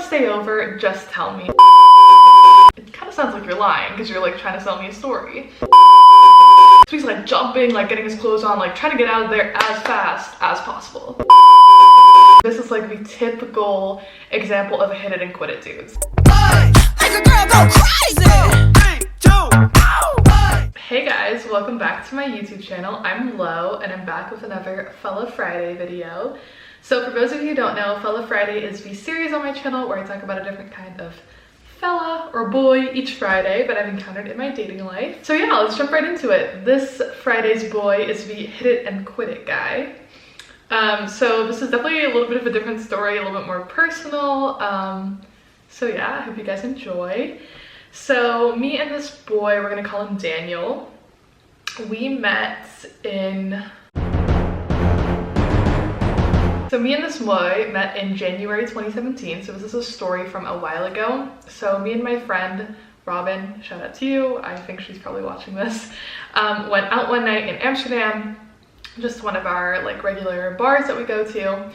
to stay over, just tell me. It kind of sounds like you're lying because you're like trying to sell me a story. So he's like jumping, like getting his clothes on, like trying to get out of there as fast as possible. This is like the typical example of a hit it and quit it dudes. Hey guys, welcome back to my YouTube channel. I'm Lo and I'm back with another Fella Friday video. So for those of you who don't know, Fella Friday is the series on my channel where I talk about a different kind of fella or boy each Friday that I've encountered in my dating life. So yeah, let's jump right into it. This Friday's boy is the hit it and quit it guy. So this is definitely a little bit of a different story, a little bit more personal. So yeah, I hope you guys enjoy. So me and this boy, we're gonna call him Daniel. We met in... So me and this boy met in January 2017. So this is a story from a while ago. So me and my friend Robin, shout out to you, I think she's probably watching this, went out one night in Amsterdam, just one of our like regular bars that we go to.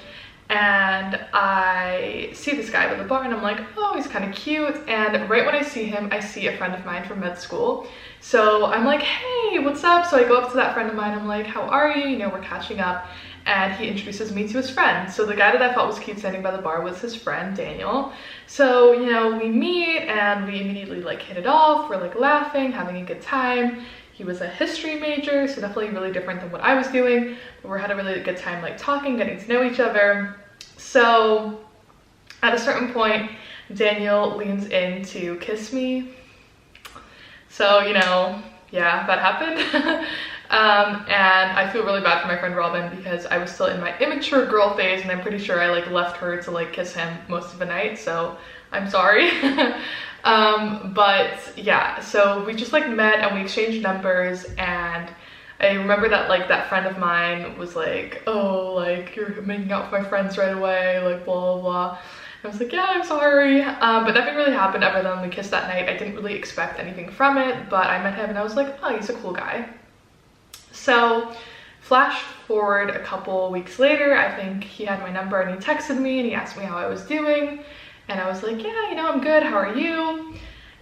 And I see this guy at the bar and I'm like, oh, he's kind of cute. And right when I see him, I see a friend of mine from med school. So I'm like, hey, what's up? So I go up to that friend of mine. I'm like, how are you? You know, we're catching up. And he introduces me to his friend. So the guy that I thought was cute standing by the bar was his friend, Daniel. So, you know, we meet and we immediately like hit it off. We're like laughing, having a good time. He was a history major, so definitely really different than what I was doing. But we had a really good time like talking, getting to know each other. So at a certain point, Daniel leans in to kiss me. So, you know, yeah, that happened. And I feel really bad for my friend Robin because I was still in my immature girl phase and I'm pretty sure I like left her to like kiss him most of the night, so I'm sorry. But yeah, so we just like met and we exchanged numbers, and I remember that like that friend of mine was like, oh, like you're making out with my friends right away, like blah blah blah. I was like, yeah, I'm sorry. But nothing really happened other than we kissed that night. I didn't really expect anything from it, but I met him and I was like, oh, he's a cool guy. So flash forward a couple weeks later, I think he had my number and he texted me and he asked me how I was doing. And I was like, yeah, you know, I'm good, how are you?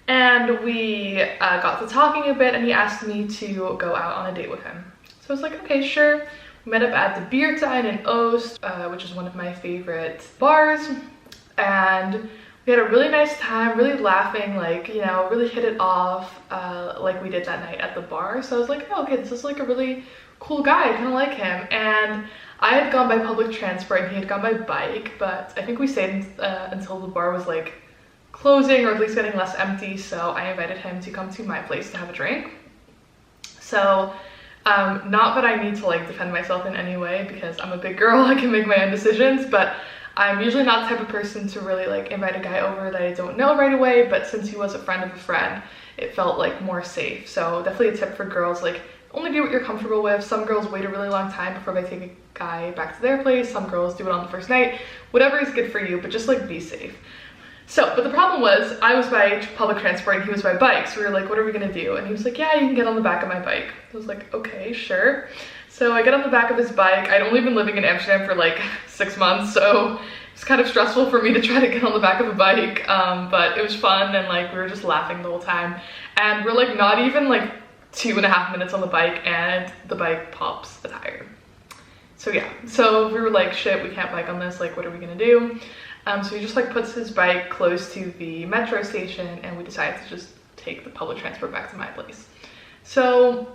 And we got to talking a bit and he asked me to go out on a date with him. So I was like, okay, sure. We met up at the Biertuin in Oost, which is one of my favorite bars. And we had a really nice time, really laughing, like, you know, really hit it off like we did that night at the bar. So I was like, oh, okay, this is like a really cool guy, I kind of like him. And I had gone by public transport and he had gone by bike, but I think we stayed until the bar was like closing or at least getting less empty. So I invited him to come to my place to have a drink. So not that I need to like defend myself in any way because I'm a big girl, I can make my own decisions, but I'm usually not the type of person to really like invite a guy over that I don't know right away, but since he was a friend of a friend, it felt like more safe. So definitely a tip for girls, like only do what you're comfortable with. Some girls wait a really long time before they take a guy back to their place. Some girls do it on the first night. Whatever is good for you, but just like be safe. So, but the problem was I was by public transport and he was by bike. So we were like, what are we gonna do? And he was like, yeah, you can get on the back of my bike. I was like, okay, sure. So I get on the back of his bike. I'd only been living in Amsterdam for like 6 months, so it's kind of stressful for me to try to get on the back of a bike, but it was fun and like we were just laughing the whole time. And we're like not even like 2.5 minutes on the bike and the bike pops a tire. So yeah, so we were like, shit, we can't bike on this, like what are we gonna do? So he just like puts his bike close to the metro station and we decided to just take the public transport back to my place. So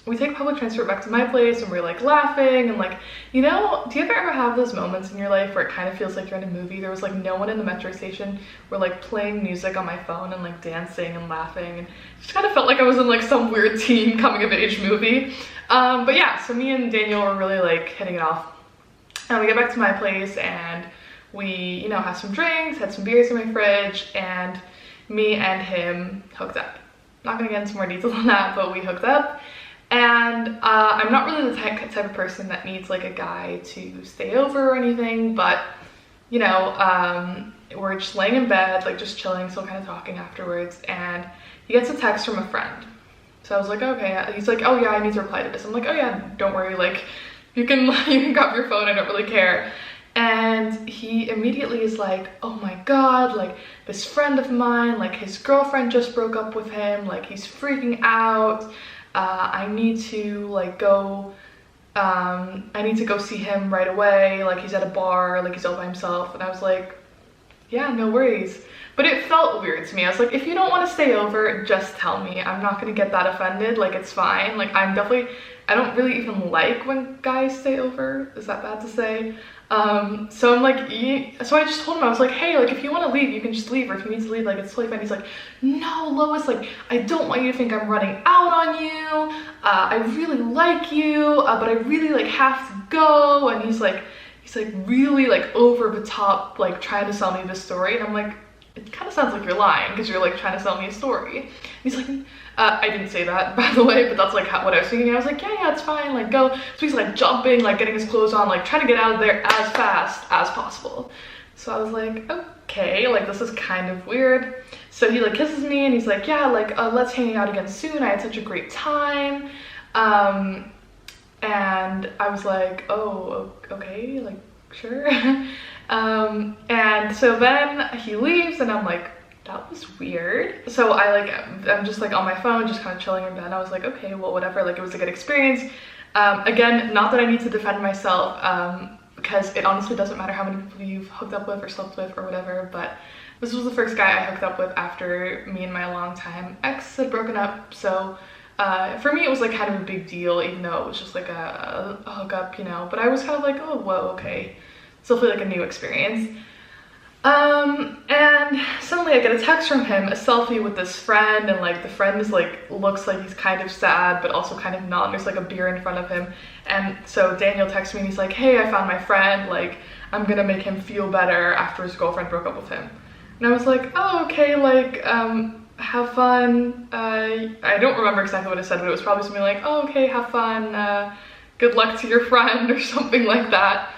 we take public transport back to my place and we're like laughing and like, you know, do you ever have those moments in your life where it kind of feels like you're in a movie? There was like no one in the metro station. We're like playing music on my phone and like dancing and laughing, and it just kind of felt like I was in like some weird teen coming of age movie. But yeah, so me and Daniel were really like hitting it off. And we get back to my place and we, you know, had some drinks, had some beers in my fridge, and me and him hooked up. Not gonna get into more detail on that, but we hooked up. And I'm not really the type of person that needs like a guy to stay over or anything, but you know, we're just laying in bed, like just chilling, still kind of talking afterwards, and he gets a text from a friend. So I was like, okay. He's like, oh yeah, I need to reply to this. I'm like, oh yeah, don't worry, like you can grab your phone, I don't really care. And he immediately is like, oh my god, like this friend of mine, like his girlfriend just broke up with him, like he's freaking out. I need to like go, I need to go see him right away, like he's at a bar, like he's all by himself. And I was like, yeah, no worries. But it felt weird to me. I was like, if you don't want to stay over, just tell me. I'm not gonna get that offended, like it's fine. Like I don't really even like when guys stay over. Is that bad to say? So I'm like, so I just told him, I was like, hey, like if you want to leave, you can just leave, or if you need to leave, like it's totally fine. He's like, no, Lois, like I don't want you to think I'm running out on you. I really like you, but I really like have to go. And he's like really like over the top, like trying to sell me this story. And I'm like, it kind of sounds like you're lying because you're like trying to sell me a story. And he's like, I didn't say that, by the way, but that's like what I was thinking. I was like, yeah, it's fine, like go. So he's like jumping, like getting his clothes on, like trying to get out of there as fast as possible. So I was like, okay, like this is kind of weird. So he like kisses me and he's like, yeah, like let's hang out again soon. I had such a great time. And I was like, oh, okay, like sure. And so then he leaves and I'm like, that was weird. So I'm just like on my phone, just kind of chilling in bed. And I was like, okay, well, whatever, like it was a good experience. Again, not that I need to defend myself, because it honestly doesn't matter how many people you've hooked up with or slept with or whatever, but this was the first guy I hooked up with after me and my longtime ex had broken up. So for me, it was like kind of a big deal, even though it was just like a hookup, you know, but I was kind of like, oh, whoa, okay. Still feel like a new experience. And suddenly I get a text from him, a selfie with this friend, and like the friend is like, looks like he's kind of sad, but also kind of not, and there's like a beer in front of him. And so Daniel texts me and he's like, hey, I found my friend, like I'm gonna make him feel better after his girlfriend broke up with him. And I was like, oh, okay, like, have fun. I don't remember exactly what I said, but it was probably something like, oh, okay, have fun, good luck to your friend, or something like that.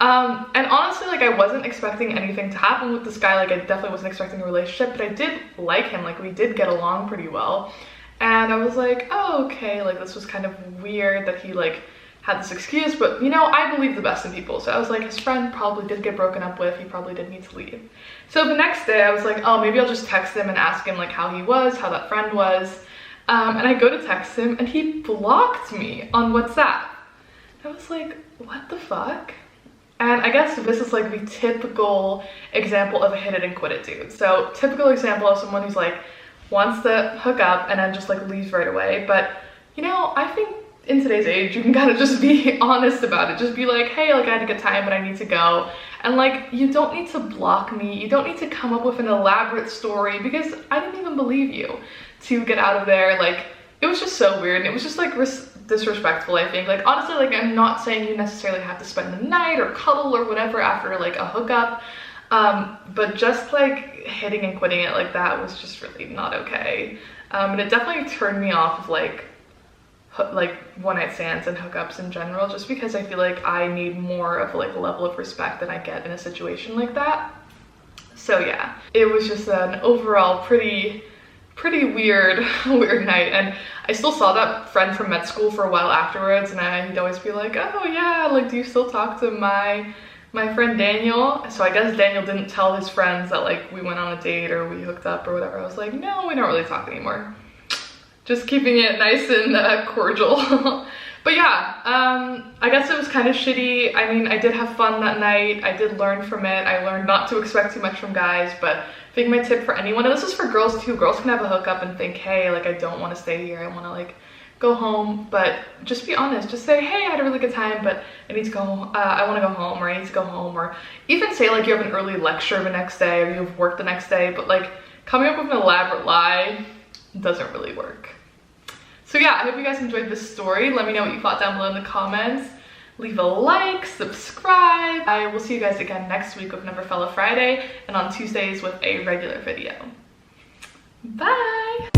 And honestly, like I wasn't expecting anything to happen with this guy. Like I definitely wasn't expecting a relationship, but I did like him. Like we did get along pretty well. And I was like, oh, okay, like this was kind of weird that he like had this excuse, but you know, I believe the best in people. So I was like, his friend probably did get broken up with, he probably did need to leave. So the next day I was like, oh, maybe I'll just text him and ask him like how he was, how that friend was. And I go to text him and he blocked me on WhatsApp. I was like, what the fuck? And I guess this is like the typical example of a hit it and quit it dude. So typical example of someone who's like wants to hook up and then just like leaves right away. But you know, I think in today's age, you can kind of just be honest about it. Just be like, hey, like I had a good time, but I need to go. And like, you don't need to block me. You don't need to come up with an elaborate story because I didn't even believe you to get out of there. Like, it was just so weird. And it was just like disrespectful, I think. Like, honestly, like I'm not saying you necessarily have to spend the night or cuddle or whatever after like a hookup. But just like hitting and quitting it like that was just really not okay. And it definitely turned me off of like one-night stands and hookups in general, just because I feel like I need more of like a level of respect than I get in a situation like that. So yeah, it was just an overall pretty weird night. And I still saw that friend from med school for a while afterwards, and he'd always be like, oh yeah, like do you still talk to my friend Daniel? So I guess Daniel didn't tell his friends that like we went on a date or we hooked up or whatever. I was like, no, we don't really talk anymore. Just keeping it nice and cordial. But yeah, I guess it was kind of shitty. I mean, I did have fun that night. I did learn from it. I learned not to expect too much from guys, but I think my tip for anyone, and this is for girls too, girls can have a hookup and think, hey, like I don't want to stay here, I want to like go home. But just be honest, just say, hey, I had a really good time, but I need to go, I want to go home, or I need to go home. Or even say like you have an early lecture the next day, or you have work the next day, but like coming up with an elaborate lie doesn't really work. So yeah, I hope you guys enjoyed this story. Let me know what you thought down below in the comments. Leave a like, subscribe. I will see you guys again next week with another Fella Friday, and on Tuesdays with a regular video. Bye!